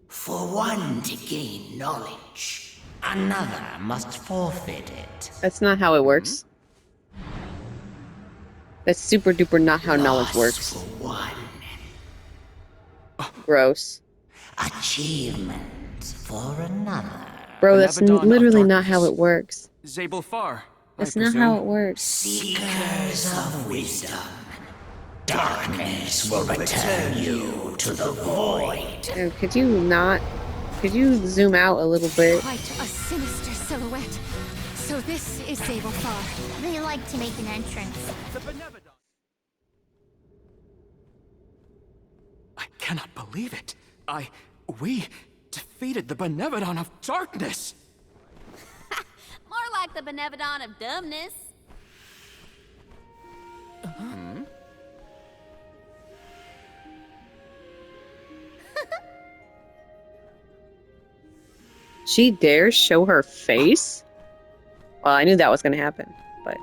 For one to gain knowledge, another must forfeit it. That's not how it works. That's super duper not how knowledge Loss works. for one, Gross. achievement for another. Bro, that's Benevadon of literally not darkness. how it works. Zabel Far, That's I not presume. how it works. Seekers of wisdom, darkness will return you to the void. Dude, could you zoom out a little bit? Quite a sinister silhouette. So this is Zabel Far. They like to make an entrance. The Benevadon. I cannot believe it. We defeated the Benevadon of darkness. More like the Benevadon of dumbness. She dares show her face? Well, I knew that was gonna happen, but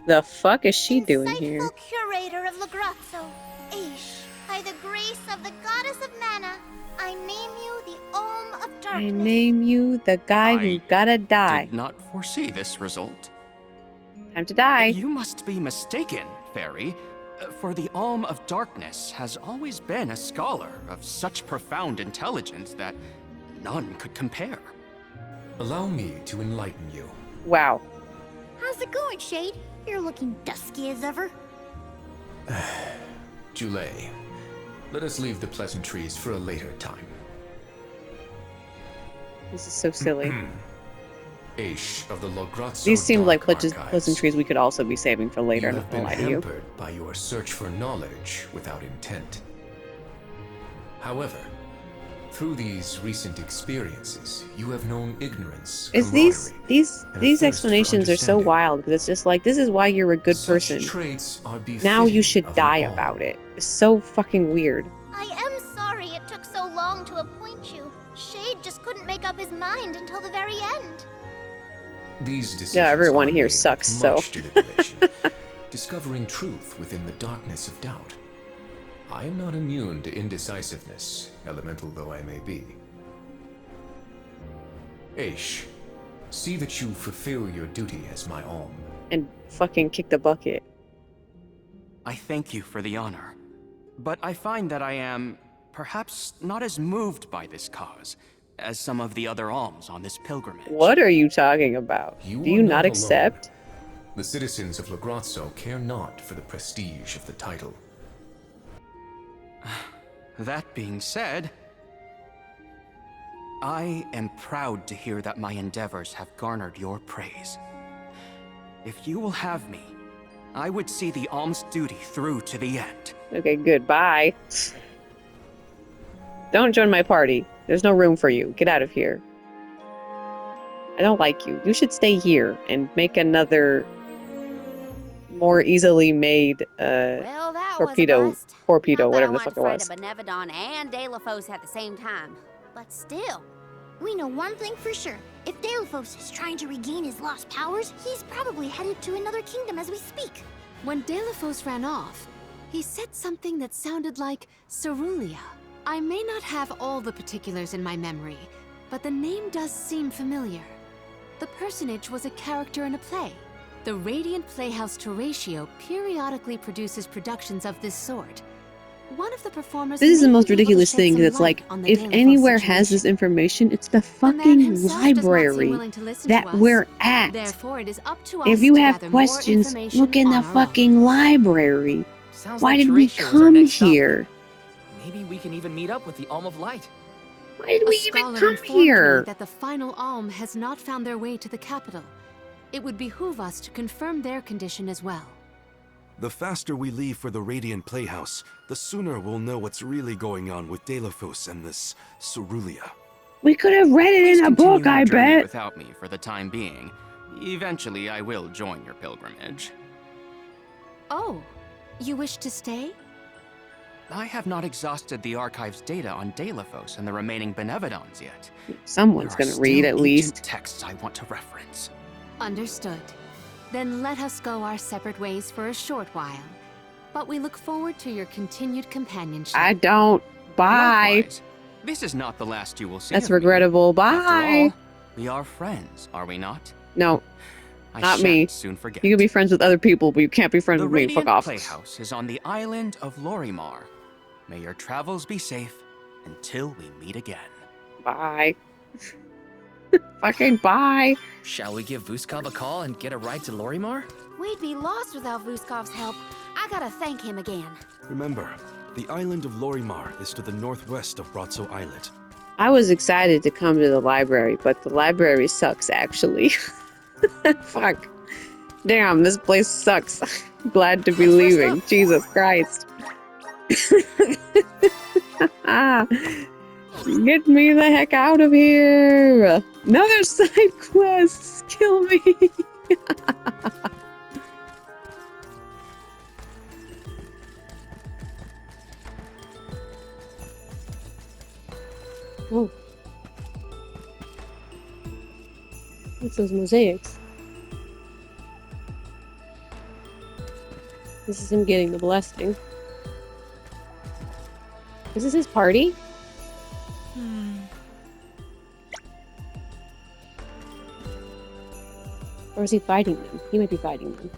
the fuck is she doing here? Insightful curator of Lagrazzo, Aish, by the grace of the goddess of mana, I name you the Alm of Darkness. I name you the guy who I gotta die. Did not foresee this result. Time to die. You must be mistaken, Fairy. For the Alm of Darkness has always been a scholar of such profound intelligence that none could compare. Allow me to enlighten you. Wow. How's it going, Shade? You're looking dusky as ever. Julay, let us leave the pleasantries for a later time. This is so silly. Aish of the Lagrazzo These seem like Dark Archives. pleasantries we could also be saving for later, You I'm have not gonna been lie to you. hampered by your search for knowledge without intent. However, through these recent experiences, you have known ignorance, Is these camaraderie, these and a these thirst for explanations are so understanding. wild because it's just like this is why you're a good Such person. traits are Now you befitting should of an die alm. about it. It's so fucking weird. I am sorry it took so long to appoint you. Shade just couldn't make up his mind until the very end. These decisions Yeah, everyone are here made sucks, with so. much deliberation, discovering truth within the darkness of doubt. I am not immune to indecisiveness, elemental though I may be. Aish, see that you fulfill your duty as my alm. And fucking kick the bucket. I thank you for the honor, but I find that I am perhaps not as moved by this cause as some of the other alms on this pilgrimage. What are you talking about? You Do are you not not alone. accept? The citizens of Lagrazzo care not for the prestige of the title. That being said, I am proud to hear that my endeavors have garnered your praise. If you will have me, I would see the alms duty through to the end. Okay, good. Bye. Don't join my party. There's no room for you. Get out of here. I don't like you. You should stay here and make another more easily made Well, that torpedo, was a bust. torpedo, Not that whatever I the fuck it wanted was. to fight a Benevadon and Delafos at the same time. But still, We know one thing for sure. If Delphos is trying to regain his lost powers, he's probably headed to another kingdom as we speak. When Delafos ran off, he said something that sounded like Cerulia. I may not have all the particulars in my memory, but the name does seem familiar. The personage was a character in a play. The Radiant Playhouse Toratio periodically produces productions of this sort. One of the performers This is the may most be able to ridiculous shed thing, some because it's light like, on the if Delafos anywhere has this situation. information, it's the The man fucking himself does not seem library willing to listen that to us. we're at. Therefore, it is up to If us you to have gather more questions, information look in on the our own. fucking library. Sounds Why like did we Teratio is our come next stop. here? Maybe we can even meet up with the Alm of Light. Why did A we even scholar come informed me here? that the final alm has not found their way to the capital. It would behoove us to confirm their condition as well. The faster we leave for the Radiant Playhouse, the sooner we'll know what's really going on with Delafos and this Cerulia. We could have read it Please in a continue book, your I journey bet. without me for the time being. Eventually, I will join your pilgrimage. Oh, you wish to stay? I have not exhausted the archive's data on Delafos and the remaining Benevadons yet. Someone's There are gonna read still at ancient least. texts I want to reference. Understood. Then let us go our separate ways for a short while. but we look forward to your continued companionship. I don't. Bye. Likewise, this is not the last you will see That's of me. regrettable. Bye. After all, we are friends, are we not? No, I not shan't me. soon forget. You can be friends with other people, but you can't be friends The with me. Radiant Fuck off. Playhouse is on the island of Lorimar. May your travels be safe until we meet again. Bye. Fucking bye. Shall we give Vuskov a call and get a ride to Lorimar? We'd be lost without Vuskov's help. I gotta thank him again. Remember, the island of Lorimar is to the northwest of Bratzo Islet. I was excited to come to the library, but the library sucks, actually. Fuck. Damn, this place sucks. Glad to be leaving. Jesus Christ. Get me the heck out of here! Another side quest! Kill me! Oh. What's those mosaics? This is him getting the blessing. Is this his party? Or is he fighting them? He might be fighting them.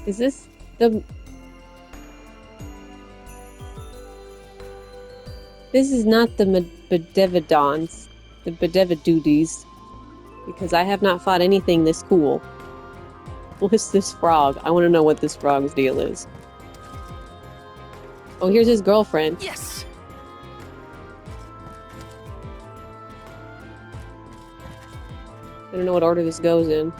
Is this the... This is not the Bedevidons, the Bedevidudes, because I have not fought anything this cool. What's this frog? I want to know what this frog's deal is. Oh, here's his girlfriend. Yes! I don't know what order this goes in.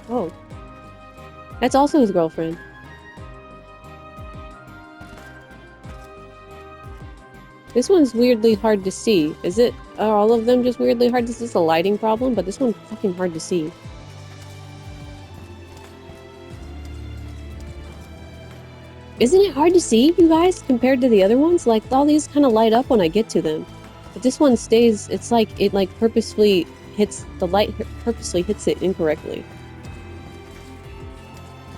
Oh. That's also his girlfriend. This one's weirdly hard to see. Is it? Are all of them just weirdly hard to see? It's a lighting problem, but this one's fucking hard to see. Isn't it hard to see, you guys, compared to the other ones? Like, all these kind of light up when I get to them. But this one stays, it's like, it like purposefully hits, the light purposely hits it incorrectly.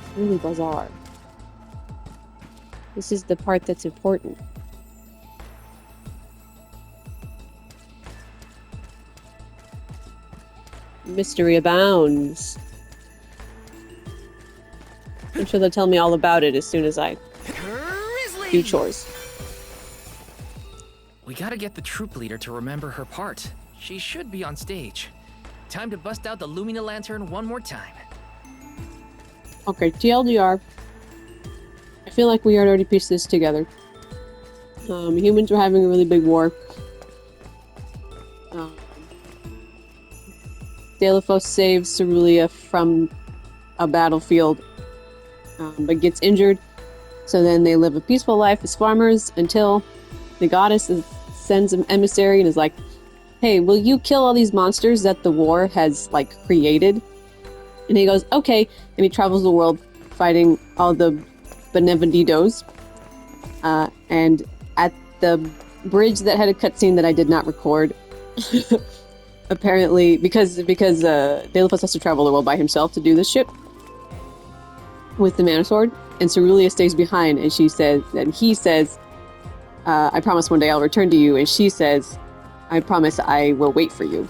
It's really bizarre. This is the part that's important. Mystery abounds. I'm sure they'll tell me all about it as soon as I do chores. We gotta get the troop leader to remember her part. She should be on stage. Time to bust out the Lumina Lantern one more time. Okay, TLDR. I feel like we had already pieced this together. Humans are having a really big war. Delaphos saves Cerulia from a battlefield, but gets injured. So then they live a peaceful life as farmers until the goddess sends an emissary and is like, hey, will you kill all these monsters that the war has, like, created? And he goes, okay. And he travels the world fighting all the Benevendidos. And at the bridge that had a cutscene that I did not record, apparently, because Delaphos has to travel the world by himself to do this shit with the Mana Sword, and Cerulia stays behind, and he says, I promise one day I'll return to you, and she says, I promise I will wait for you.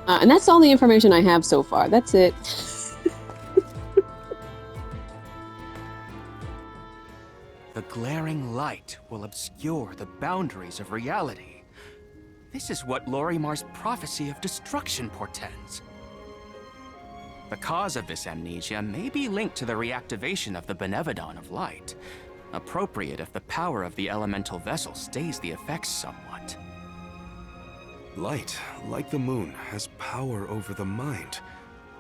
And that's all the information I have so far. That's it. The glaring light will obscure the boundaries of reality. This is what Lorimar's prophecy of destruction portends. The cause of this amnesia may be linked to the reactivation of the Benevodon of Light, appropriate if the power of the elemental vessel stays the effects somewhat. Light, like the moon, has power over the mind.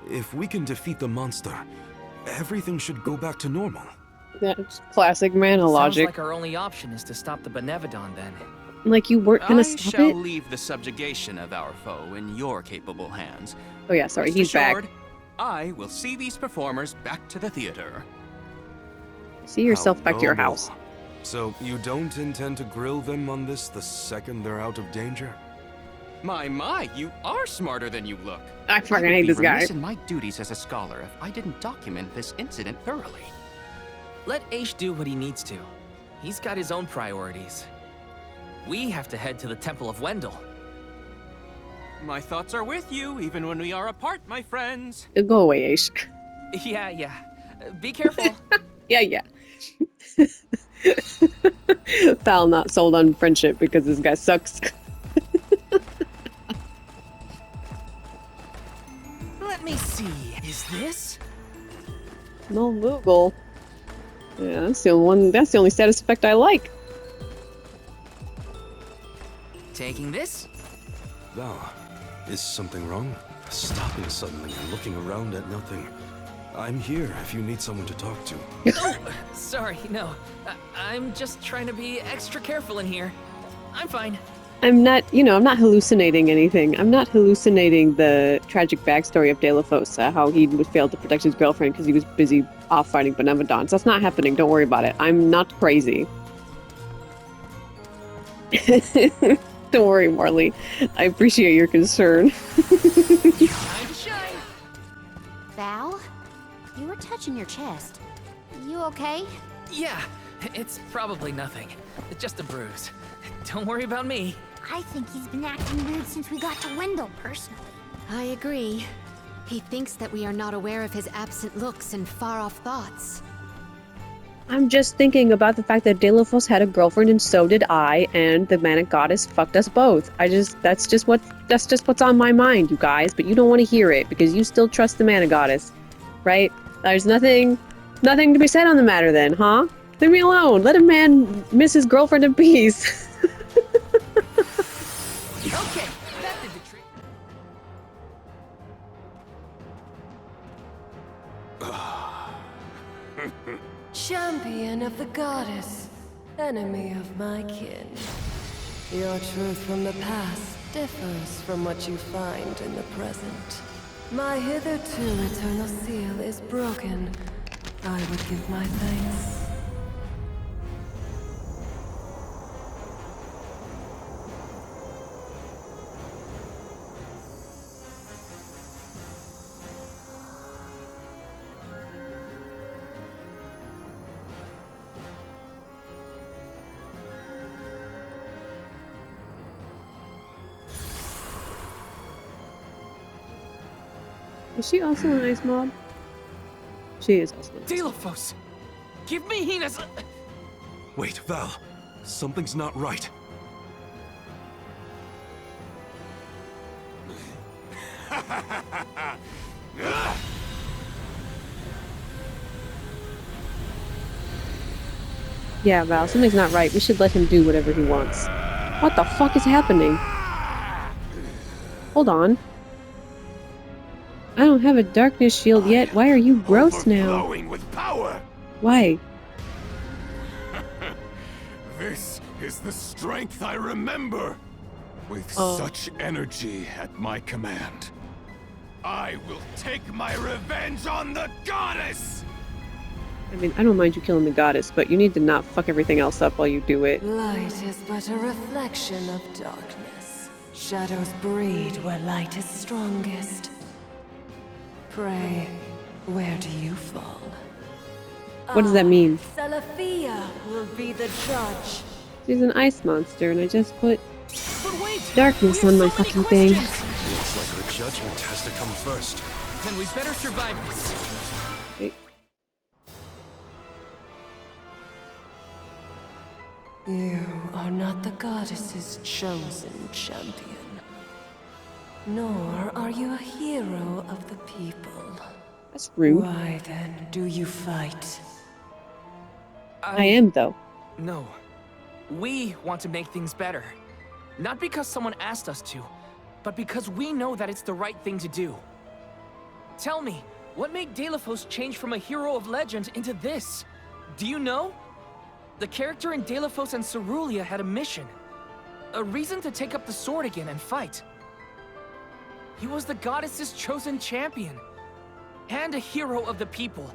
If we can defeat the monster, everything should go back to normal. That's classic mana logic. Sounds like our only option is to stop the Benevodon then. Like you weren't gonna I stop shall it? leave the subjugation of our foe in your capable hands. Oh yeah, sorry, Rest he's back. assured, I will see these performers back to the theater. See yourself How back to your noble. house. So, you don't intend to grill them on this the second they're out of danger? My, you are smarter than you look. I fucking would hate be this guy. remiss in my duties as a scholar if I didn't document this incident thoroughly. Let Aish do what he needs to. He's got his own priorities. We have to head to the Temple of Wendell. My thoughts are with you, even when we are apart, my friends. Go away, Aish. Yeah. Be careful. Yeah. Val not sold on friendship because this guy sucks. Let me see. Is this? No Moogle. Yeah, that's the only one. That's the only status effect I like. Taking this? Val, is something wrong? Stopping suddenly and looking around at nothing. I'm here if you need someone to talk to. Oh, sorry, no. I'm just trying to be extra careful in here. I'm fine. I'm not, I'm not hallucinating anything. I'm not hallucinating the tragic backstory of De La Fosa, how he would fail to protect his girlfriend because he was busy off fighting Benevodons. That's not happening. Don't worry about it. I'm not crazy. Don't worry, Marley. I appreciate your concern. Time to shine. Val? You were touching your chest. You okay? Yeah, it's probably nothing. Just a bruise. Don't worry about me. I think he's been acting weird since we got to Wendell, personally. I agree. He thinks that we are not aware of his absent looks and far-off thoughts. I'm just thinking about the fact that De La Fosa had a girlfriend and so did I, and the Manic Goddess fucked us both. That's just what's on my mind, you guys, but you don't want to hear it because you still trust the Manic Goddess, right? There's nothing to be said on the matter then, huh? Leave me alone. Let a man miss his girlfriend in peace. Okay, that did the trick. Champion of the goddess, enemy of my kin. Your truth from the past differs from what you find in the present. My hitherto eternal seal is broken. I would give my thanks. Is she also an ice mob? She is also an ice mob. Delafos! Give me Hina's... Wait, Val. Something's not right. Yeah, Val, something's not right. We should let him do whatever he wants. What the fuck is happening? Hold on. I don't have a darkness shield yet. Why are you gross now? Overflowing with power. Why? This is the strength I remember. With such energy at my command, I will take my revenge on the goddess! I mean, I don't mind you killing the goddess, but you need to not fuck everything else up while you do it. Light is but a reflection of darkness. Shadows breed where light is strongest. Pray, where do you fall? What does that mean? Salafia will be the judge. She's an ice monster, and I just put But wait! darkness we have on my so many fucking thing. questions. Looks like our judgment has to come first. Then we better survive this. Wait. You are not the goddess's chosen champion. Nor are you a hero of the people. That's rude. Why then do you fight? I am, though. No. We want to make things better. Not because someone asked us to, but because we know that it's the right thing to do. Tell me, what made Delafos change from a hero of legend into this? Do you know? The character in Delafos and Cerulia had a mission. A reason to take up the sword again and fight. He was the goddess's chosen champion. and a hero of the people.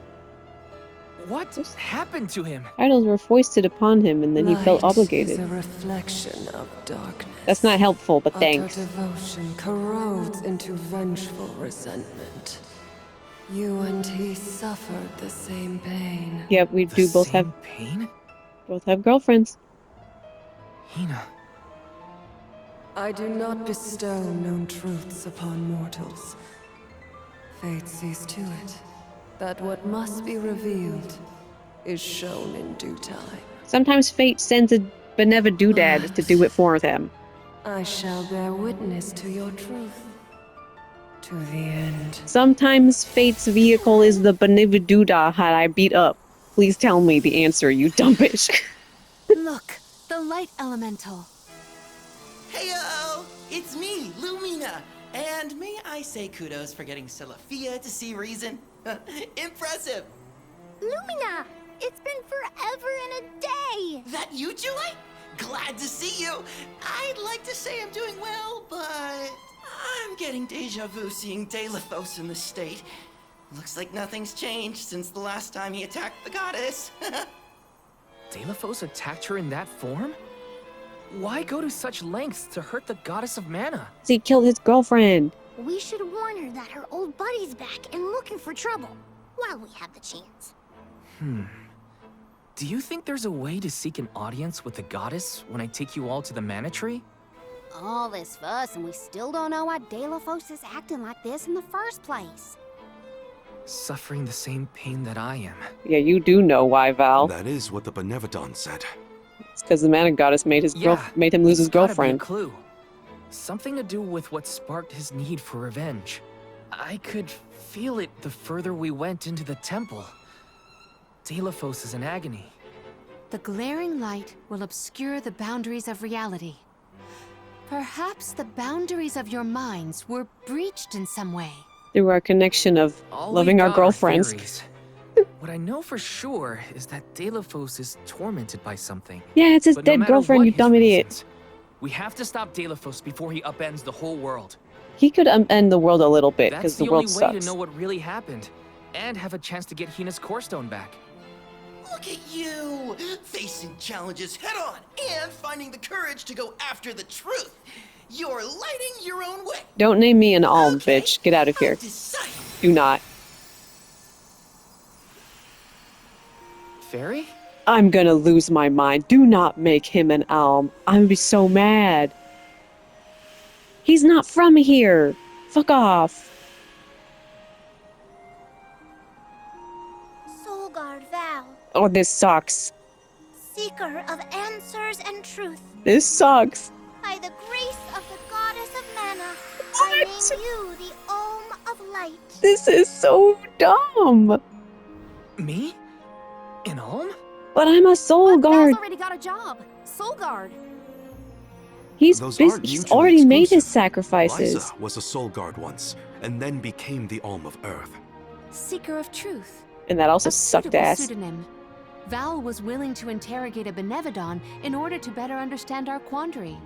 What happened to him? Titles were foisted upon him, and then he felt Light obligated. is a reflection of darkness. That's not helpful, but Utter thanks. devotion corrodes into vengeful resentment. You and he suffered the same pain. Yep, we do both have pain? girlfriends. Hina. I do not bestow known truths upon mortals. Fate sees to it that what must be revealed is shown in due time. Sometimes fate sends a benevolent to do it for them. I shall bear witness to your truth. To the end. Sometimes fate's vehicle is the benevolent had I beat up. Please tell me the answer, you dumb bitch. Look, the light elemental. Heyo! It's me, Lumina! And may I say kudos for getting Silafia to see reason? Impressive! Lumina! It's been forever and a day! That you, Julie? Glad to see you! I'd like to say I'm doing well, but I'm getting deja vu seeing Deilophos in this state. Looks like nothing's changed since the last time he attacked the goddess. Deilophos attacked her in that form? Why go to such lengths to hurt the goddess of mana? He killed his girlfriend. We should warn her that her old buddy's back and looking for trouble, while we have the chance. Do you think there's a way to seek an audience with the goddess when I take you all to the mana tree? All this fuss and we still don't know why Deilophos is acting like this in the first place. Suffering the same pain that I am. Yeah, you do know why, Val. That is what the Benevodon said. It's because the mana goddess made his made him lose his girlfriend. It's gotta be a clue. Something to do with what sparked his need for revenge. I could feel it the further we went into the temple. Deilophos is in agony. The glaring light will obscure the boundaries of reality. Perhaps the boundaries of your minds were breached in some way. Through our connection of All loving we our got are girlfriends. theories. What I know for sure is that Deilophos is tormented by something. Yeah, it's his But no dead matter girlfriend, what you his dumb idiot. reasons, we have to stop Deilophos before he upends the whole world. He could end the world a little bit, That's because the the world only way sucks. to know what really happened, and have a chance to get Hina's core stone back. Look at you! Facing challenges head on and finding the courage to go after the truth. You're lighting your own way. Don't name me an alm, bitch. Get out of here. Do not. Fairy? I'm gonna lose my mind. Do not make him an alm. I'm gonna be so mad. He's not from here. Fuck off. Soulguard Val, Oh, this sucks. seeker of answers and truth. This sucks. By the grace of the goddess of mana, I name you the Alm of Light. This is so dumb. Me? An Alm? But I'm a soul Val's guard. already got a job. Soul Guard. He's Those busy. aren't He's mutually already made his exclusive. sacrifices. Liza was a soul guard once, and then became the Alm of Earth. Seeker of truth. And that also A sucked suitable ass. pseudonym. Val was willing to interrogate a Benevodon in order to better understand our quandary.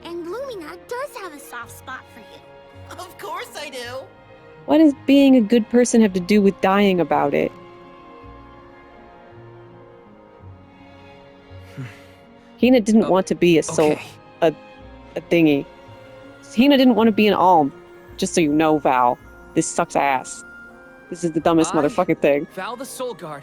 And Lumina does have a soft spot for you. Of course I do. What does being a good person have to do with dying about it? Hina didn't want to be a soul, a thingy. Hina didn't want to be an alm. Just so you know, Val, this sucks ass. This is the dumbest motherfucking thing. Val the Soul Guard.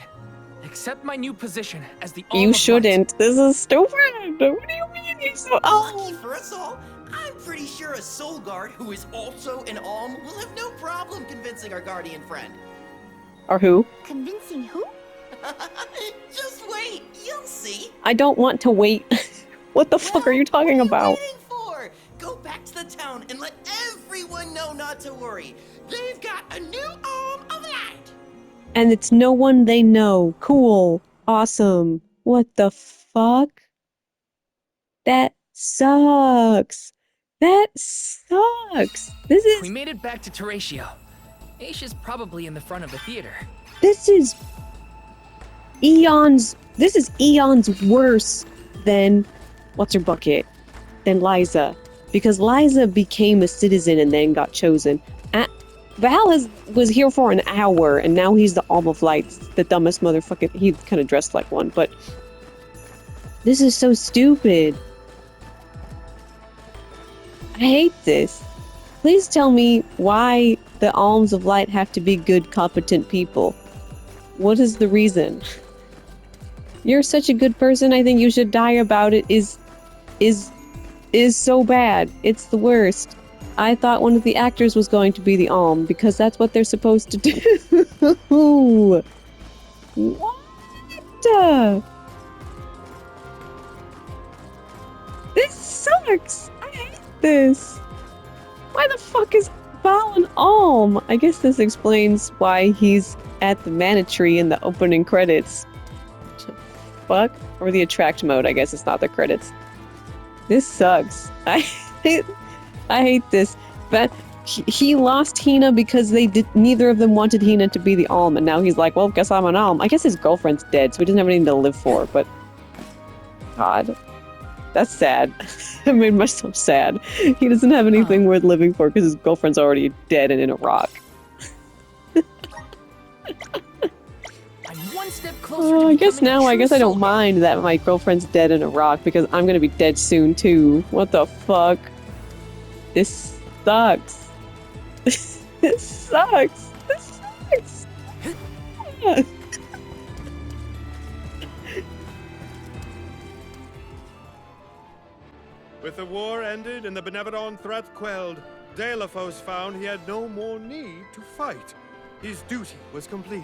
Accept my new position as the Alm You of Light. shouldn't. This is stupid. What do you mean he's so Lucky for us all, I'm pretty sure a soul guard who is also an alm will have no problem convincing our guardian friend. Or who? Convincing who? Just wait, you'll see. I don't want to wait. What the fuck are you talking about? Waiting for? Go back to the town and let everyone know not to worry. They've got a new Alm of Light. And it's no one they know. Cool. Awesome. What the fuck? That sucks. That sucks. This We is made it back to Teratio. Aish is probably in the front of the theater. this is eons worse than what's her bucket? Than Liza. Because Liza became a citizen and then got chosen. was here for an hour, and now he's the Alm of Light. The dumbest motherfucker. He kind of dressed like one, but this is so stupid. I hate this. Please tell me why the Alms of Light have to be good, competent people. What is the reason? You're such a good person. I think you should die about it. Is so bad. It's the worst. I thought one of the actors was going to be the Alm because that's what they're supposed to do. What? This sucks. I hate this. Why the fuck is Val an Alm? I guess this explains why he's at the mana tree in the opening credits. Fuck? Or the attract mode, I guess it's not the credits. This sucks. I hate this. But he lost Hina because neither of them wanted Hina to be the Alm, and now he's like, well, guess I'm an Alm. I guess his girlfriend's dead, so he doesn't have anything to live for, but God. That's sad. I made myself sad. He doesn't have anything worth living for because his girlfriend's already dead and in a rock. I'm one step closer to I guess becoming a now, I true guess I don't soul. mind that my girlfriend's dead in a rock because I'm gonna be dead soon too. What the fuck? This sucks. This sucks. This sucks. With the war ended and the Benevodon threat quelled, Delafos found he had no more need to fight. His duty was complete.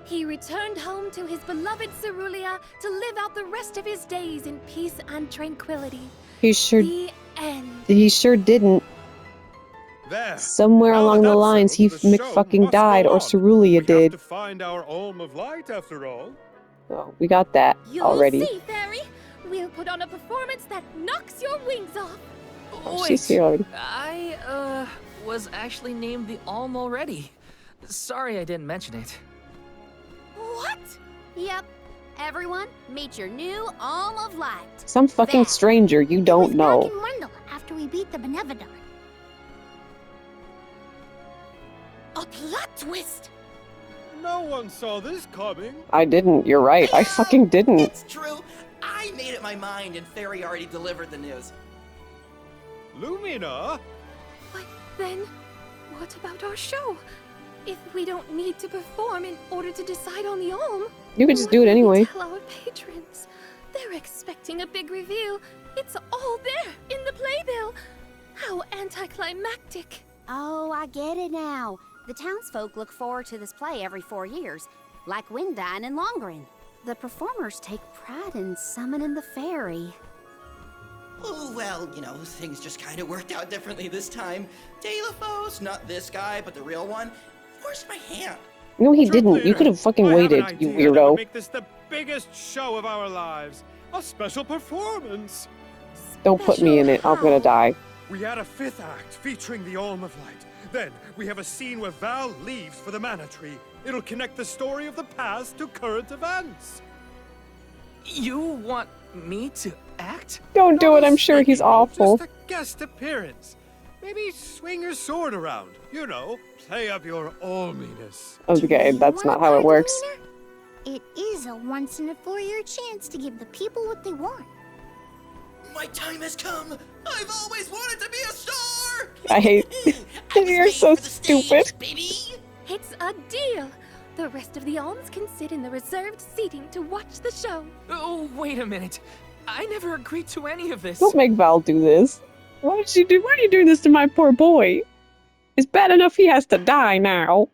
He returned home to his beloved Cerulia to live out the rest of his days in peace and tranquility. He sure The end. He sure didn't. There. Somewhere Now along that the that's lines, he settled, the show fucking must died, go or on. Cerulia We have did. to find our Alm of Light after all. So we got that You'll already. see, Fairy. We'll put on a performance that knocks your wings off. Oh, she's here already. I was actually named the Alm already. Sorry I didn't mention it. What? Yep. Everyone, meet your new Alm of Light. Some fucking stranger you don't know. Back in Wendell after we beat the Benevodon. A plot twist. No one saw this coming. I didn't. You're right. I fucking didn't. It's true. I made up my mind and Fairy already delivered the news. Lumina? But then, what about our show? If we don't need to perform in order to decide on the Alm, You could just what do it will we anyway. Tell our patrons. They're expecting a big reveal. It's all there in the playbill. How anticlimactic. Oh, I get it now. The townsfolk look forward to this play every 4 years, like Windine and Longren. The performers take pride in summoning the fairy. Oh, well, you know, things just kind of worked out differently this time. Delafos, not this guy, but the real one, forced my hand. No, he didn't. You could have fucking waited, you That would weirdo. make this the biggest show of our lives. A special performance. Don't put me in it. I'm gonna die. We had a 5th act featuring the Alm of Light. Then we have a scene where Val leaves for the Mana Tree. It'll connect the story of the past to current events. You want me to act? Don't do it. I'm sure he's awful. Just a guest appearance. Maybe swing your sword around. You know, play up your alminess. Okay, that's not how it works. It is a once-in-a-4-year chance to give the people what they want. My time has come. I've always wanted to be a star. I hate. You're so stupid. It's a deal. The rest of the Alms can sit in the reserved seating to watch the show. Oh, wait a minute. I never agreed to any of this. Don't make Val do this. Why did you do? Why are you doing this to my poor boy? It's bad enough he has to die now.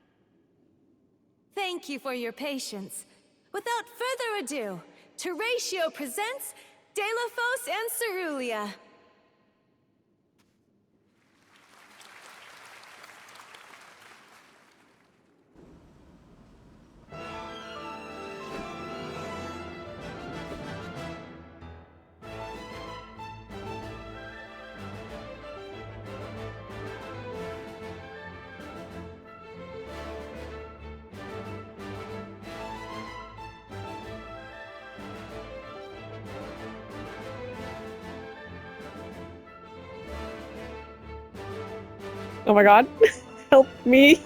Thank you for your patience. Without further ado, Teratio presents Delafos and Cerulia. Oh my god. Help me.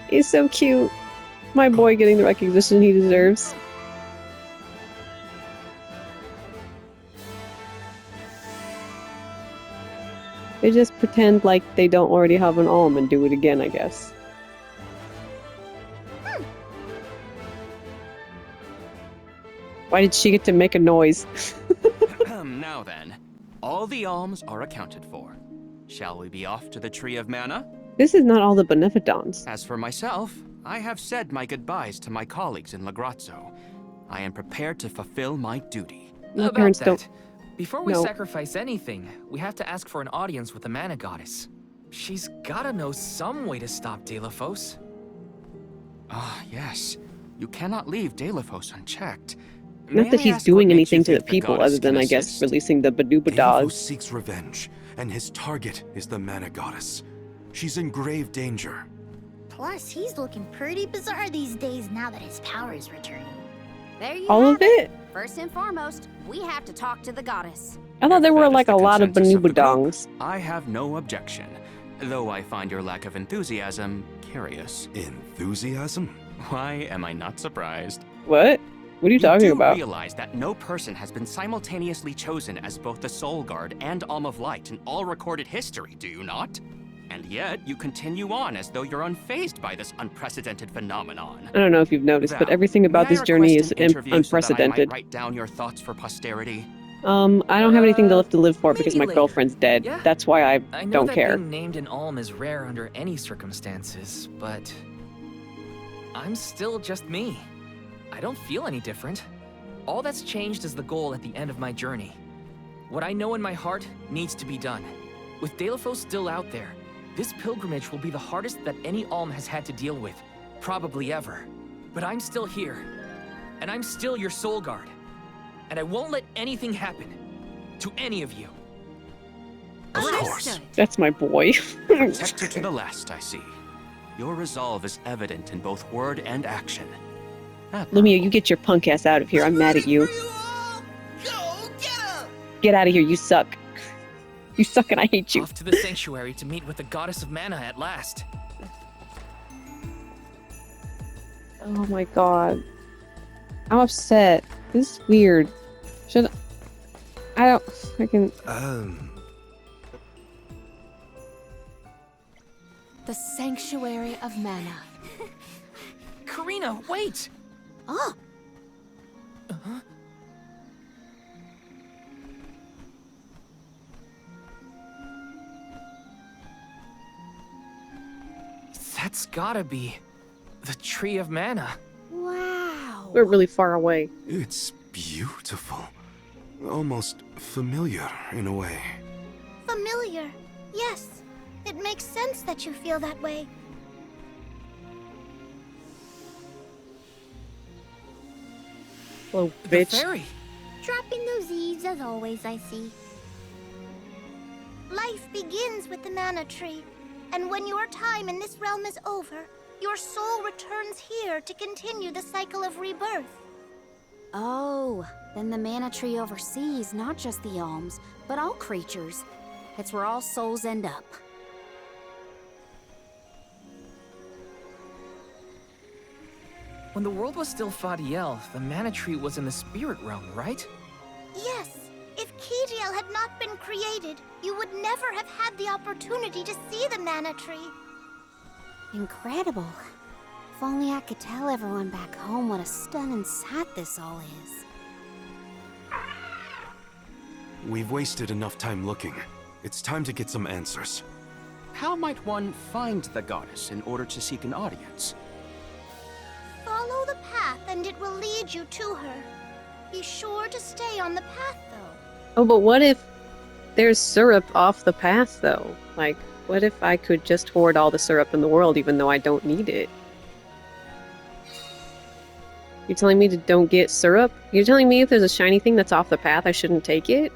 He's so cute. My boy getting the recognition he deserves. They just pretend like they don't already have an Alm and do it again, I guess. Why did she get to make a noise? Now then, all the alms are accounted for. Shall we be off to the Tree of Mana? This is not all the Beneficons. As for myself, I have said my goodbyes to my colleagues in Lagrazzo. I am prepared to fulfill my duty. My About parents that, don't... before we No. sacrifice anything, we have to ask for an audience with the Mana Goddess. She's gotta know some way to stop Delafos. Ah, yes. You cannot leave Delafos unchecked. Not that he's doing anything to the people other than, I guess, releasing the Delafos Badoobadas. seeks revenge, and his target is the Mana Goddess. She's in grave danger. Plus, he's looking pretty bizarre these days now that his power is returning. There you All have of it? First and foremost, we have to talk to the goddess. I thought there were That is like the a lot of consensus the group. Banoobadongs. I have no objection, though I find your lack of enthusiasm curious. Enthusiasm? Why am I not surprised? What? What are you talking do about? realize that no person has been simultaneously chosen as both the Soul Guard and Alm of Light in all recorded history, do you not? And yet, you continue on as though you're unfazed by this unprecedented phenomenon. I don't know if you've noticed, but Val, everything about may this I journey request is an interview unprecedented. So that I might write down your thoughts for posterity. I don't have anything left to live for because my maybe later. girlfriend's dead. Yeah. That's why I I know don't that care. being named an Alm is rare under any circumstances, but I'm still just me. I don't feel any different. All that's changed is the goal at the end of my journey. What I know in my heart needs to be done. With Delafos still out there, this pilgrimage will be the hardest that any Alm has had to deal with, probably ever. But I'm still here, and I'm still your Soul Guard. And I won't let anything happen to any of you. Of course. That's my boy. Protector to the last, I see. Your resolve is evident in both word and action. Lumia, you get your punk ass out of here. I'm mad at you. Get out of here, you suck. You suck and I hate you. Off to the sanctuary to meet with the Goddess of Mana at last. Oh my god. I'm upset. This is weird. Should I don't freaking The Sanctuary of Mana. Karina, wait! Oh! That's gotta be the Tree of Mana. Wow. We're really far away. It's beautiful. Almost familiar in a way. Familiar. Yes. It makes sense that you feel that way. Hello, The bitch. fairy. Dropping those eaves as always, I see. Life begins with the mana tree, and when your time in this realm is over, your soul returns here to continue the cycle of rebirth. Oh, then the mana tree oversees not just the Alms, but all creatures. It's where all souls end up. When the world was still Fadiel, the Mana Tree was in the spirit realm, right? Yes, if Kijiel had not been created, you would never have had the opportunity to see the mana tree. Incredible. If only I could tell everyone back home what a stunning sight this all is. We've wasted enough time looking. It's time to get some answers. How might one find the goddess in order to seek an audience? Follow the path and it will lead you to her. Be sure to stay on the path, though. Oh, but what if there's syrup off the path, though? Like, what if I could just hoard all the syrup in the world even though I don't need it? You're telling me to don't get syrup? You're telling me if there's a shiny thing that's off the path, I shouldn't take it?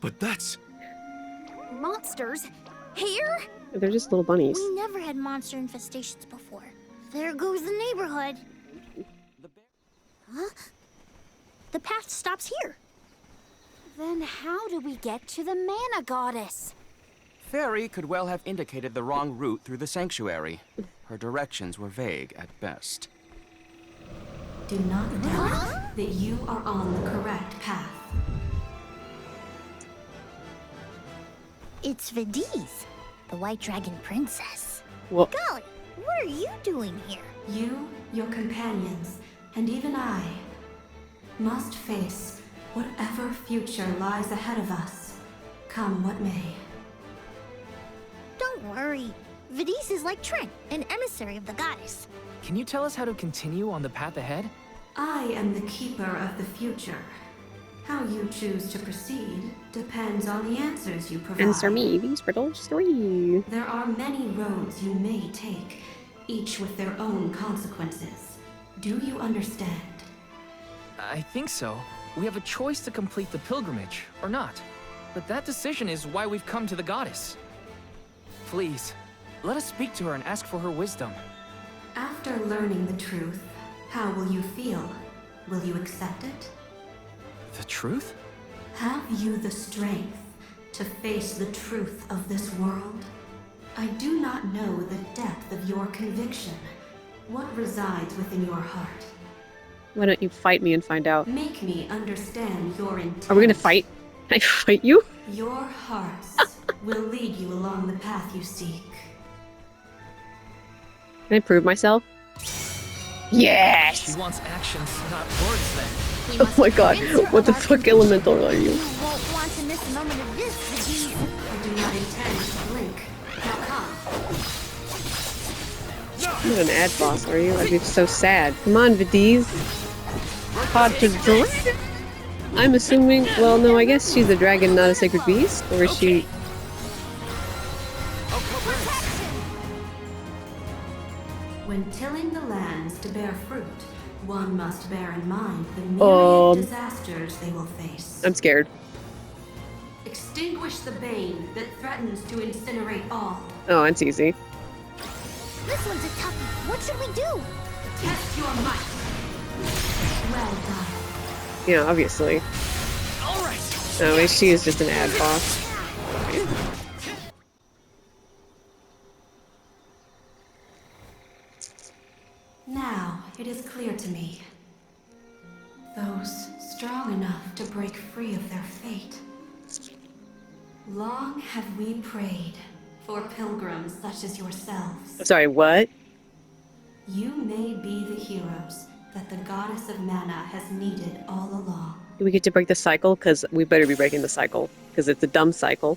But that's... monsters. Here? They're just little bunnies. We never had monster infestations before. There goes the neighborhood. Huh? The path stops here. Then how do we get to the mana goddess? Fairy could well have indicated the wrong route through the sanctuary. Her directions were vague at best. Do not doubt that you are on the correct path. It's Vidiz, the White Dragon Princess. What? Golly, what are you doing here? You, your companions, and even I must face whatever future lies ahead of us, come what may. Don't worry. Vidiz is like Trent, an emissary of the goddess. Can you tell us how to continue on the path ahead? I am the keeper of the future. How you choose to proceed depends on the answers you provide. Answer me these riddles 3. There are many roads you may take, each with their own consequences. Do you understand? I think so. We have a choice to complete the pilgrimage, or not. But that decision is why we've come to the goddess. Please, let us speak to her and ask for her wisdom. After learning the truth, how will you feel? Will you accept it? The truth? Have you the strength to face the truth of this world? I do not know the depth of your conviction. What resides within your heart? Why don't you fight me and find out? Make me understand your intent. Are we gonna fight? Can I fight you? Your hearts will lead you along the path you seek. Can I prove myself? Yes! She wants actions, not words then. Oh my god, what the fuck elemental are you? You won't want to miss a moment of this, Vidiz. I do not intend to blink. Now come. You're not an ad boss, are you? I'd be so sad. Come on, Vidiz. Hard to dragon? I'm assuming, well, no, I guess she's a dragon, not a sacred beast? Or is she... When tilling the lands to bear fruit, one must bear in mind the myriad disasters they will face. I'm scared. Extinguish the bane that threatens to incinerate all. Oh, it's easy. This one's a toughie. What should we do? Test your might. Well done. Yeah, obviously. Alright. No, she is just an ad boss. Now, it is clear to me. Those strong enough to break free of their fate. Long have we prayed for pilgrims such as yourselves. I'm sorry, what? You may be the heroes that the goddess of mana has needed all along. Do we get to break the cycle? Because we better be breaking the cycle. Because it's a dumb cycle.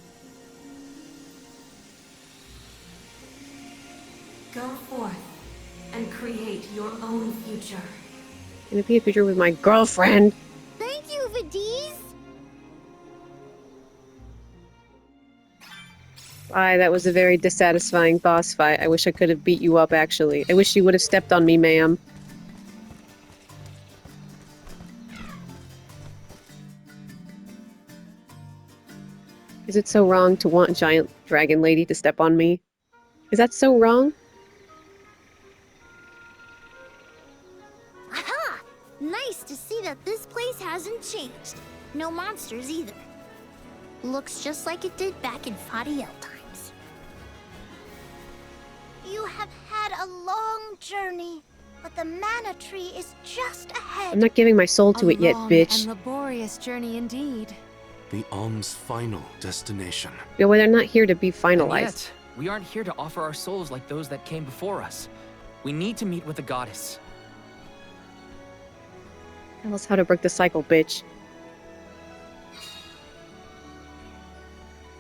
Go forth and create your own future. Can it be a future with my girlfriend? Thank you, Vidiz. Bye, that was a very dissatisfying boss fight. I wish I could have beat you up, actually. I wish you would have stepped on me, ma'am. Is it so wrong to want a giant dragon lady to step on me? Is that so wrong? Aha! Nice to see that this place hasn't changed. No monsters either. Looks just like it did back in Fadiel times. You have had a long journey, but the mana tree is just ahead. I'm not giving my soul to it yet, bitch. A laborious journey indeed. The Alms' final destination. Yeah, well, they're not here to be And finalized. yet, we aren't here to offer our souls like those that came before us. We need to meet with the goddess. Tell us how to break the cycle, bitch.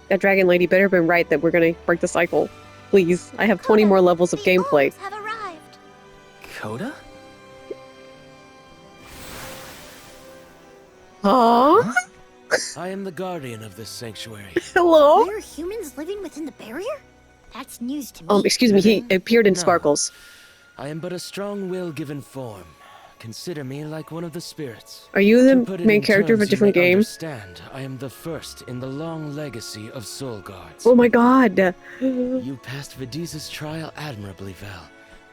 That dragon lady better have been right that we're gonna break the cycle. Please, I have 20 more levels of gameplay. Have arrived. Coda? Huh? I am the guardian of this sanctuary. Hello? There are humans living within the barrier? That's news to me. Excuse me, he appeared in No. Sparkles. I am but a strong will given form. consider me like one of the spirits. Are you To the put it main in character of a terms you different may game? Understand, I am the first in the long legacy of soul guards. Oh my god! You passed Vidiza's trial admirably, Val.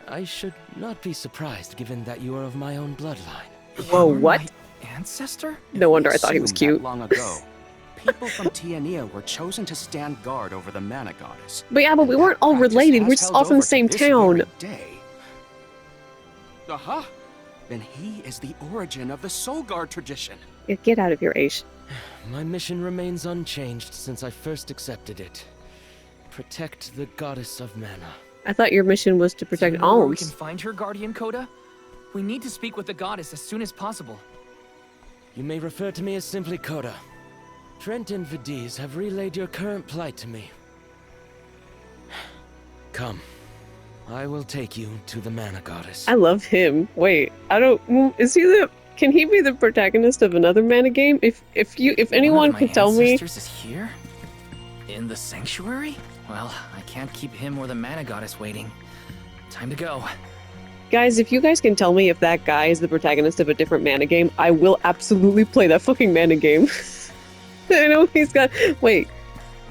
I should not be surprised given that you are of my own bloodline. Whoa, what? Ancestor? No wonder I thought he was Assume cute. that long ago, people from Tiania were chosen to stand guard over the mana goddess. But yeah, but we weren't all Practice related. has We're just held all from over the to same this town. very day. Aha! Then he is the origin of the Soul Guard tradition. Yeah, get out of here, Aish. My mission remains unchanged since I first accepted it. Protect the goddess of mana. I thought your mission was to protect Do you know where we can Alms. find her, Guardian Coda? We need to speak with the goddess as soon as possible. You may refer to me as simply Coda. Trent and Vidiz have relayed your current plight to me. Come. I will take you to the mana goddess. I love him. Wait, I don't. Is he the? Can he be the protagonist of another mana game? If anyone One of can my tell me. ancestors is here? In the sanctuary? Well, I can't keep him or the mana goddess waiting. Time to go. Guys, if you guys can tell me if that guy is the protagonist of a different mana game, I will absolutely play that fucking mana game. I know he's got. Wait,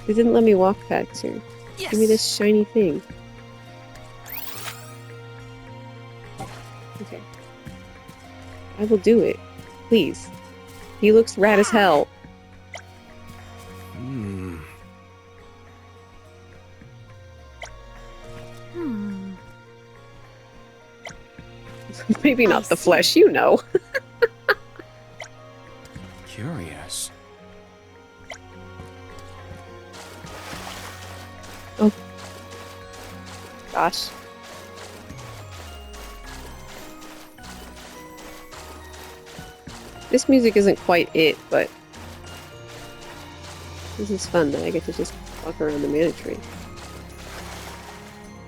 they didn't let me walk past here. Yes. Give me this shiny thing. Okay. I will do it. Please. He looks rad as hell. Hmm. Maybe not the flesh, you know. Curious. Oh. Gosh. This music isn't quite it, but this is fun that I get to just walk around the mana tree.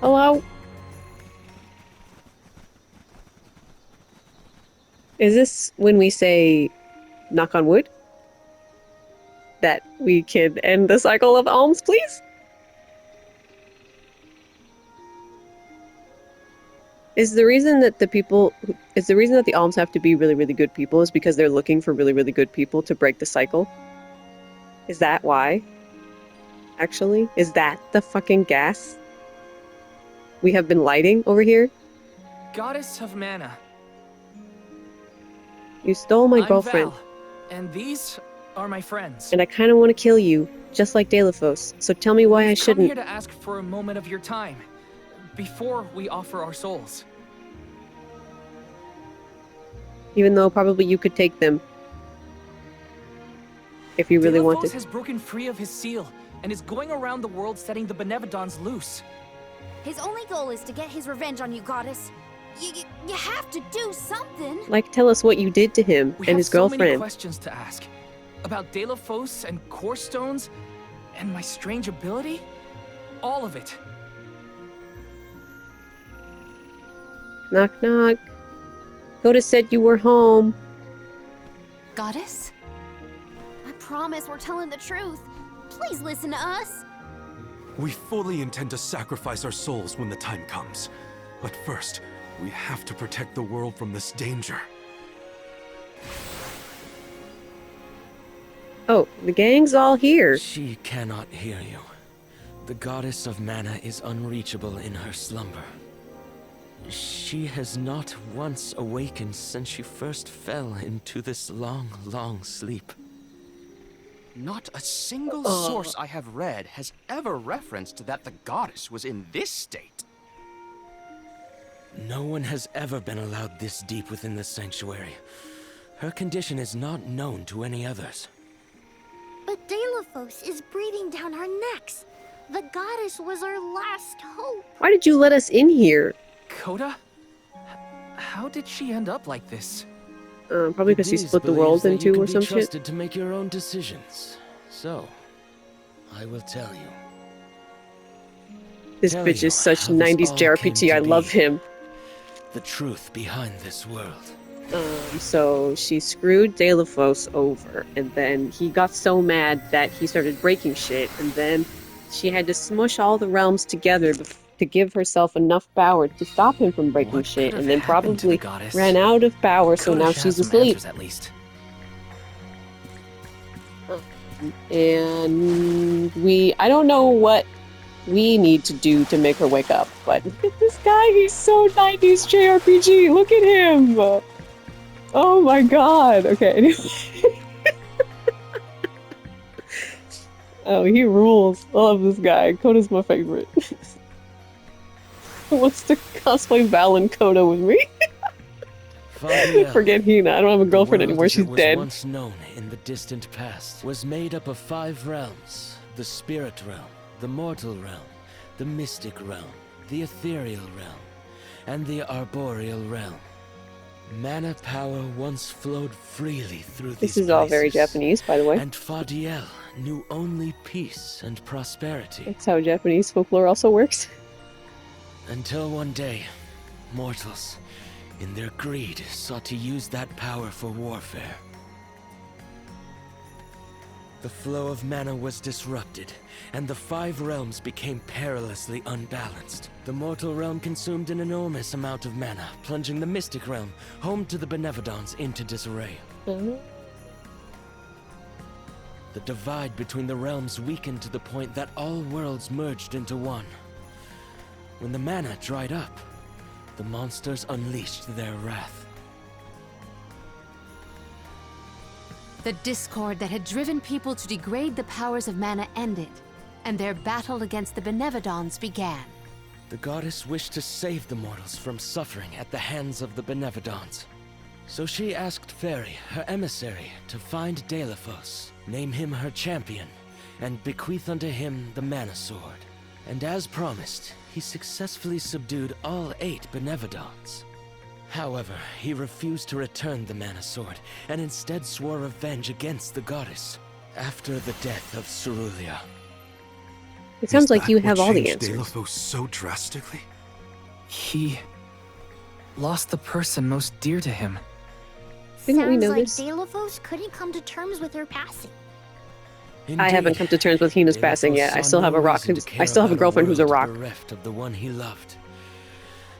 Hello? Is this when we say knock on wood? That we can end the cycle of alms, please? Is the reason that the alms have to be really, really good people is because they're looking for really, really good people to break the cycle? Is that why? Actually? Is that the fucking gas we have been lighting over here? Goddess of mana. You stole my I'm girlfriend, Val, and these are my friends. and I kind of want to kill you, just like Delaphos. So tell me why I We've come shouldn't. here to ask for a moment of your time, before we offer our souls. Even though probably you could take them. If you really Delaphos wanted. has broken free of his seal, and is going around the world setting the Benevodons loose. His only goal is to get his revenge on you, goddess. You have to do something. Like, tell us what you did to him We and have his so many girlfriend. questions to ask. About Delaphos and Core Stones, and my strange ability. All of it. Knock, knock. Coda said you were home. Goddess? I promise we're telling the truth. Please listen to us. We fully intend to sacrifice our souls when the time comes. But first, we have to protect the world from this danger. Oh, the gang's all here. She cannot hear you. The goddess of mana is unreachable in her slumber. She has not once awakened since she first fell into this long, long sleep. Not a single source I have read has ever referenced that the goddess was in this state. No one has ever been allowed this deep within the sanctuary. Her condition is not known to any others. But Delaphos is breathing down our necks. The goddess was our last hope. Why did you let us in here? Coda? How did she end up like this? Probably because he Vidiz split the believes world that in you two can or be some shit. trusted to make your own decisions. So, I will tell you. This Tell bitch you is such how this 90s all JRPG. came I to love be. him. The truth behind this world. So she screwed Delaphos over, and then he got so mad that he started breaking shit, and then she had to smush all the realms together to give herself enough power to stop him from breaking What shit, could and have then happened to the probably goddess? ran out of power, so Coda now should she's have some asleep. answers, at least. And I don't know what we need to do to make her wake up, but look at this guy, he's so 90s JRPG, look at him! Oh my god, okay, anyway. Oh, he rules. I love this guy. Coda's my favorite. Who wants to cosplay Val and Coda with me? Forget Hina, I don't have a girlfriend anymore, she's dead. Once known in the distant past was made up of 5 realms: the spirit realm, the mortal realm, the mystic realm, the ethereal realm, and the arboreal realm. Mana power once flowed freely through these This is all very Japanese, by the way. and Fadiel knew only peace and prosperity. That's how Japanese folklore also works. Until one day, mortals, in their greed, sought to use that power for warfare. The flow of mana was disrupted, and the 5 realms became perilously unbalanced. The mortal realm consumed an enormous amount of mana, plunging the mystic realm, home to the Benevodons, into disarray. The divide between the realms weakened to the point that all worlds merged into one. When the mana dried up, the monsters unleashed their wrath. The discord that had driven people to degrade the powers of mana ended, and their battle against the Benevodons began. The goddess wished to save the mortals from suffering at the hands of the Benevodons. So she asked Fairy, her emissary, to find Deilephos, name him her champion, and bequeath unto him the Mana Sword. And as promised, he successfully subdued all 8 Benevodons. However, he refused to return the Mana Sword, and instead swore revenge against the goddess, after the death of Cerulia. It sounds like you have all the changed answers. Deilephos so drastically? He lost the person most dear to him. Didn't we Sounds know like this? Deilephos couldn't come to terms with her passing. I haven't come to terms with Hina's passing yet. I still have a rock. I still have a girlfriend who's a rock. Bereft of the one he loved.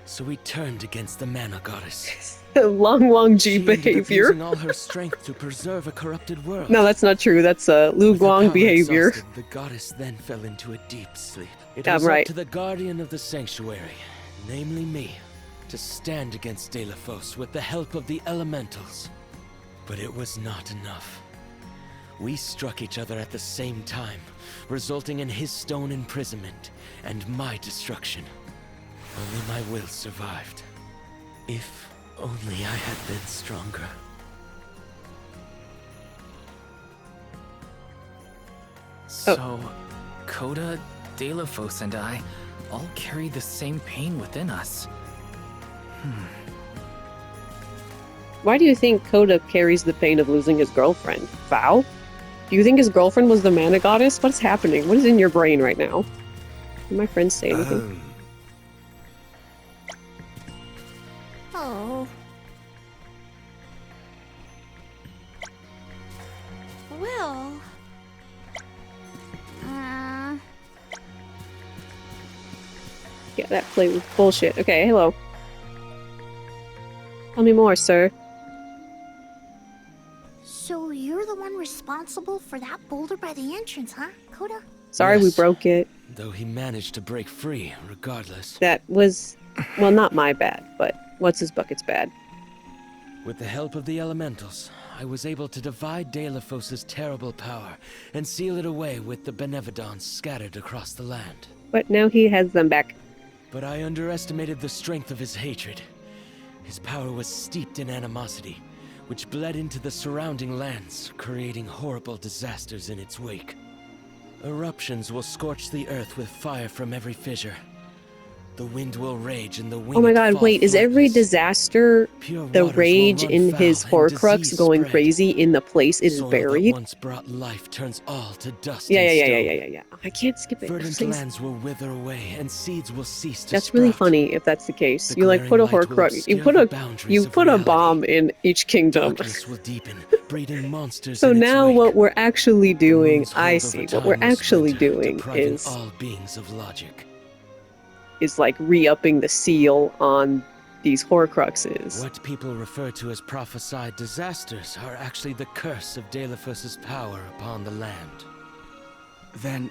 So he turned against the Mana Goddess. Long G She ended up behavior. using all her strength to preserve a corrupted world. No, that's not true. That's Lu With her Guang power behavior. exhausted, the goddess then fell into a deep sleep. It I'm was right. up to the guardian of the sanctuary, namely me, to stand against Deilephos with the help of the elementals. But it was not enough. We struck each other at the same time, resulting in his stone imprisonment and my destruction. Only my will survived. If only I had been stronger. So, Coda, Deilephos, and I all carry the same pain within us. Why do you think Coda carries the pain of losing his girlfriend? Val? Do you think his girlfriend was the Mana Goddess? What's happening? What is in your brain right now? Did my friends say anything? Oh. Well. Yeah, that play was bullshit. Okay, hello. Tell me more, sir. So you're the one responsible for that boulder by the entrance, huh, Coda? Sorry we Yes. broke it. Though he managed to break free, regardless. That was, well, not my bad, but what's his bucket's bad. With the help of the elementals, I was able to divide Deilephos' terrible power and seal it away with the Benevodons scattered across the land. But now he has them back. But I underestimated the strength of his hatred. His power was steeped in animosity, which bled into the surrounding lands, creating horrible disasters in its wake. Eruptions will scorch the earth with fire from every fissure. The wind will rage and the wind. Oh my god, wait, is every disaster the rage in his Horcrux going crazy in the place it is Soil buried? that once brought life turns all to dust. Yeah. and stone. I can't skip it. Verdant Please. lands will wither away and seeds will cease to That's really sprout. funny if that's the case. The You like put a glaring light will Horcrux, you obscure put the a boundaries of put a reality. bomb in each kingdom. Darkness will deepen, breeding monsters So in its now wake. what we're actually doing, Moon's I hold see. over What we're time will actually splinter, doing depriving is all beings of logic. is like re-upping the seal on these Horcruxes. What people refer to as prophesied disasters are actually the curse of Deilephus's power upon the land. Then,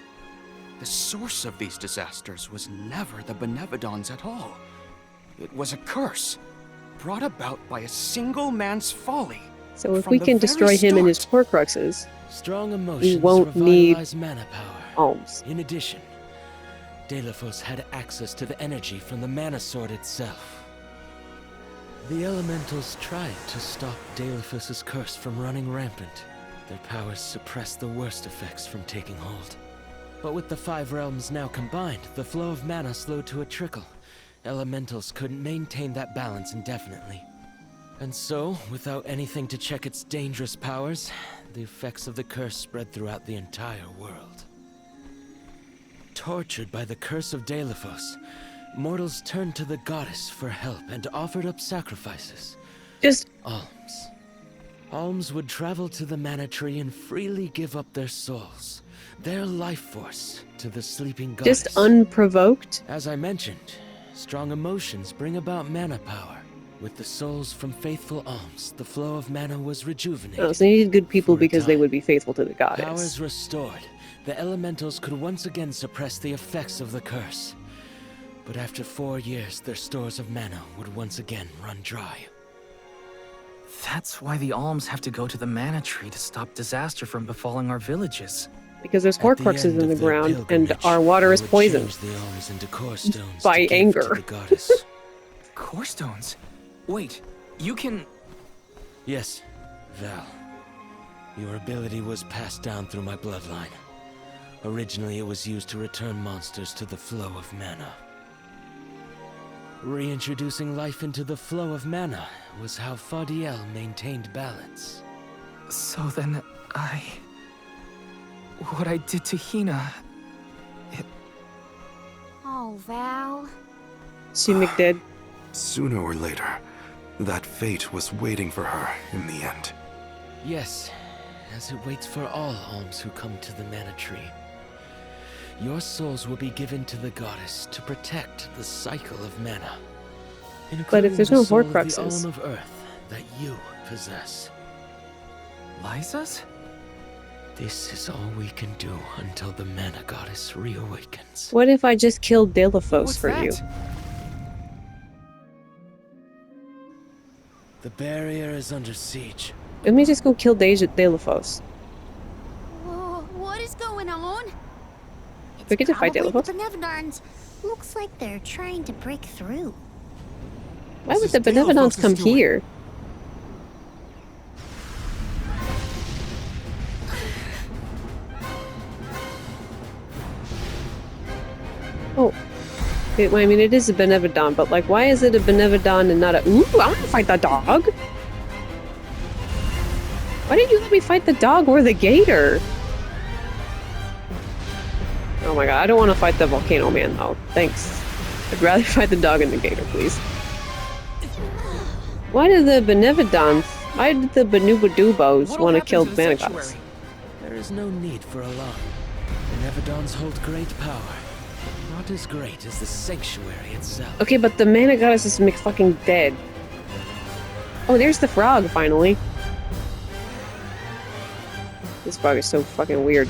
the source of these disasters was never the Benevodons at all. It was a curse, brought about by a single man's folly. So if we can destroy him and his Horcruxes, strong emotions we won't need revitalize mana power. Alms. In addition, Deilephus had access to the energy from the mana sword itself. The elementals tried to stop Deilephus's curse from running rampant. Their powers suppressed the worst effects from taking hold. But with the 5 realms now combined, the flow of mana slowed to a trickle. Elementals couldn't maintain that balance indefinitely. And so, without anything to check its dangerous powers, the effects of the curse spread throughout the entire world. Tortured by the curse of Deilephus, mortals turned to the goddess for help and offered up sacrifices. Just Alms. Alms would travel to the mana tree and freely give up their souls, their life force, to the sleeping goddess. Just unprovoked? As I mentioned, strong emotions bring about mana power. With the souls from faithful alms, the flow of mana was rejuvenated. Oh, so they needed good people because they would be faithful to the goddess. Powers restored, the elementals could once again suppress the effects of the curse. But after 4 years, their stores of mana would once again run dry. That's why the Alms have to go to the mana tree to stop disaster from befalling our villages. Because there's Horcruxes in the ground, and our water is poisoned. The Alms into core stones by anger. To the goddess. Core stones? Wait, you can... Yes, Val. Your ability was passed down through my bloodline. Originally, it was used to return monsters to the flow of mana. Reintroducing life into the flow of mana was how Faudiel maintained balance. So then, what I did to Hina... Oh, Val. She McDead. Sooner or later, that fate was waiting for her in the end. Yes, as it waits for all alms who come to the mana tree. Your souls will be given to the goddess to protect the cycle of mana. But if there's no the soul Horcruxes... of the alm of earth that you possess. Lysa's? This is all we can do until the mana goddess reawakens. What if I just killed Deilephus for you? The barrier is under siege. Let me just go kill Deilephus. Whoa, what is going on? We get to fight Probably Deilephus? the Benevodons. Looks like they're trying to break through. Why would the Benevodons come here? Oh. Well, I mean, it is a Benevodon, but like, why is it a Benevodon and not a... Ooh, I want to fight the dog! Why didn't you let me fight the dog or the gator? Oh my god, I don't want to fight the volcano man, though. Thanks. I'd rather fight the dog and the gator, please. Why did the Benevodons... Why did the Benubadubos want to kill mana gods? There is no need for alarm. Benevodons hold great power. Not as great as the sanctuary itself. Okay, but the mana goddess is fucking dead. Oh, there's the frog, finally. This frog is so fucking weird.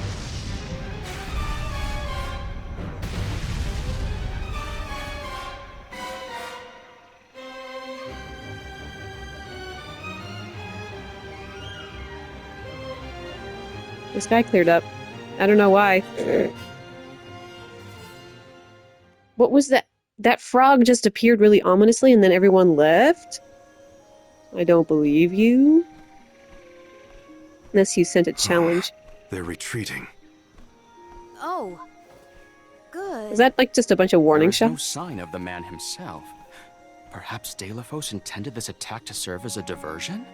The sky cleared up. I don't know why. What was that? That frog just appeared really ominously and then everyone left? I don't believe you. Unless you sent a challenge. They're retreating. Oh. Good. Is that like just a bunch of warning There's no shots? sign of the man himself. Perhaps Deilephus intended this attack to serve as a diversion?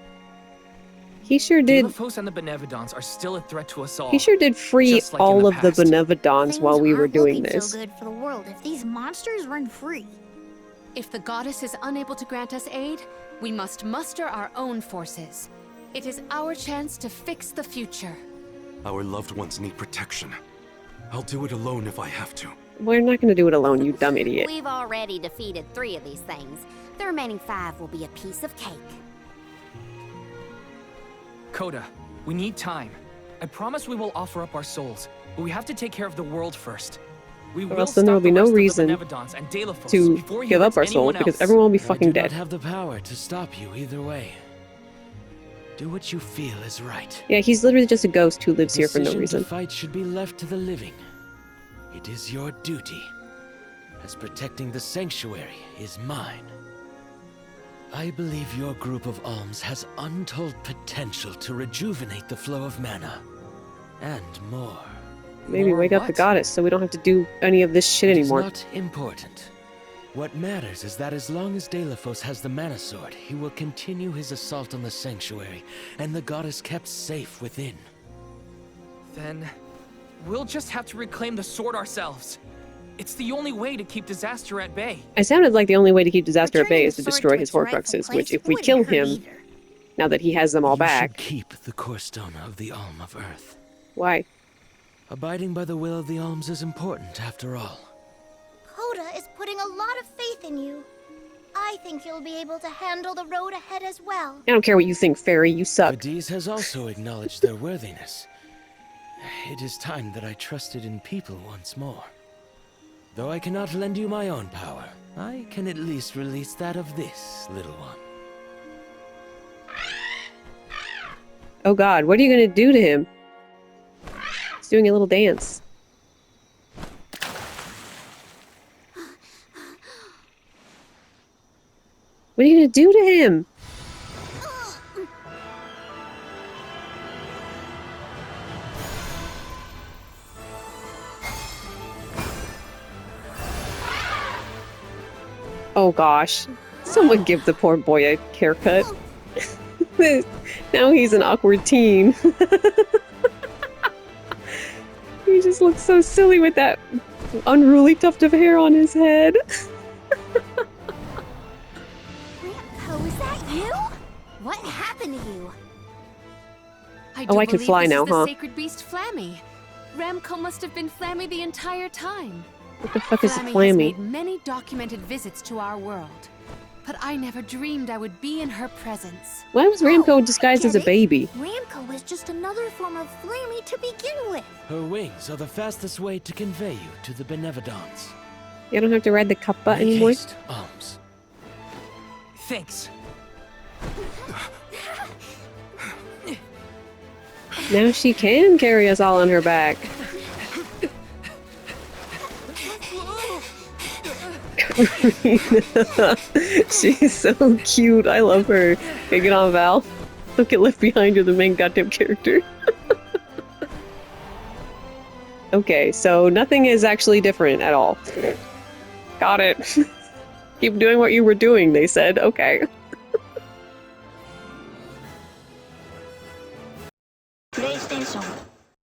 He sure did. Deilephus and the Benevodons are still a threat to us all. He sure did free just like in all the of the past. Benevodons while we were doing Looking this. so good for the world if these monsters run free. If the goddess is unable to grant us aid, we must muster our own forces. It is our chance to fix the future. Our loved ones need protection. I'll do it alone if I have to. We're not gonna do it alone, you dumb idiot. We've already defeated 3 of these things. The remaining 5 will be a piece of cake. Coda, we need time. I promise we will offer up our souls, but we have to take care of the world first. We Or will else then there will stop be the no rest of the reason Benevodons and Deilephos to before he give up hurts our souls anyone because else. everyone will be I fucking do dead. not have the power to stop you either way. Do what you feel is right. Yeah, he's literally just a ghost who lives here for no Decision reason. to fight should be left to the living. It is your duty, as protecting the sanctuary is mine. I believe your group of Alms has untold potential to rejuvenate the flow of mana, and more. Maybe wake up the goddess so we don't have to do any of this shit anymore. It is not important. What matters is that as long as Deilephos has the mana sword, he will continue his assault on the sanctuary, and the goddess kept safe within. Then we'll just have to reclaim the sword ourselves. It's the only way to keep disaster at bay. I sounded like the only way to keep disaster at bay is to the sword destroy to his its rightful Horcruxes, place which if we wouldn't kill hurt him, either. now that he has them all You back... should keep the core stone of the Alm of Earth. Why? Abiding by the will of the Alms is important, after all. Coda is putting a lot of faith in you. I think you'll be able to handle the road ahead as well. I don't care what you think, Fairy, you suck. Cadiz has also acknowledged their worthiness. It is time that I trusted in people once more. Though I cannot lend you my own power, I can at least release that of this little one. Oh god, what are you gonna do to him? He's doing a little dance. What are you gonna do to him? Oh gosh. Someone give the poor boy a haircut. Now he's an awkward teen. He just looks so silly with that unruly tuft of hair on his head. Oh, is that you? What happened to you? Oh, I can fly now, this is huh? the sacred beast Flammy. Ramco must have been Flammy the entire time. What the fuck is a Flammy has Flammy? made many documented visits to our world, but I never dreamed I would be in her presence. Why was Ramco disguised as a baby? Ramco was just another form of Flammy to begin with. Her wings are the fastest way to convey you to the Benevodons. You don't have to ride the kappa Make anymore? haste, Alms. Thanks. Now she can carry us all on her back. She's so cute. I love her. Okay, get on, Val. Don't get left behind. You're the main goddamn character. Okay, so nothing is actually different at all. Got it. Keep doing what you were doing, they said. Okay. PlayStation